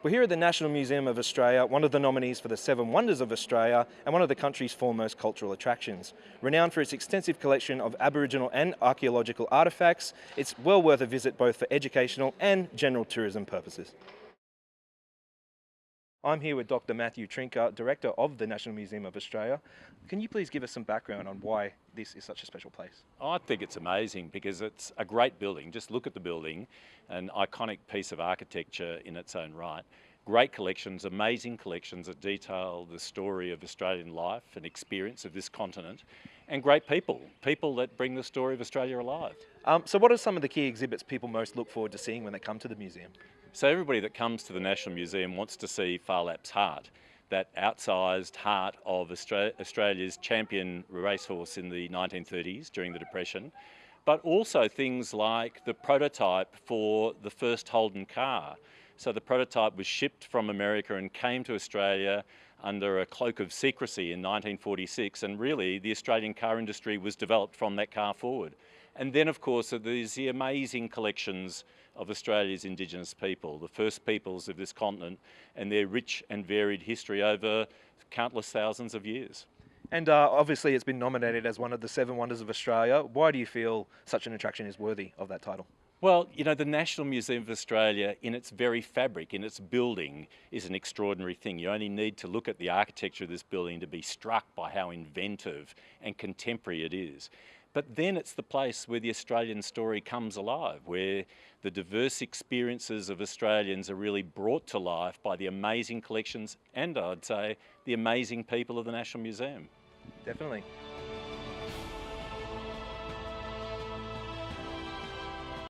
We're here at the National Museum of Australia, one of the nominees for the Seven Wonders of Australia and one of the country's foremost cultural attractions. Renowned for its extensive collection of Aboriginal and archaeological artefacts, it's well worth a visit both for educational and general tourism purposes. I'm here with Dr. Matthew Trinker, Director of the National Museum of Australia. Can you please give us some background on why this is such a special place? I think it's amazing because it's a great building. Just look at the building, an iconic piece of architecture in its own right. Great collections, amazing collections that detail the story of Australian life and experience of this continent, and great people that bring the story of Australia alive. So what are some of the key exhibits people most look forward to seeing when they come to the museum? So everybody that comes to the National Museum wants to see Phar Lap's heart, that outsized heart of Australia's champion racehorse in the 1930s during the Depression, but also things like the prototype for the first Holden car. So the prototype was shipped from America and came to Australia under a cloak of secrecy in 1946, and really the Australian car industry was developed from that car forward. And then of course there's the amazing collections of Australia's Indigenous people, the first peoples of this continent, and their rich and varied history over countless thousands of years. And obviously it's been nominated as one of the Seven Wonders of Australia. Why do you feel such an attraction is worthy of that title? Well, you know, the National Museum of Australia, in its very fabric, in its building, is an extraordinary thing. You only need to look at the architecture of this building to be struck by how inventive and contemporary it is. But then it's the place where the Australian story comes alive, where the diverse experiences of Australians are really brought to life by the amazing collections and, I'd say, the amazing people of the National Museum. Definitely.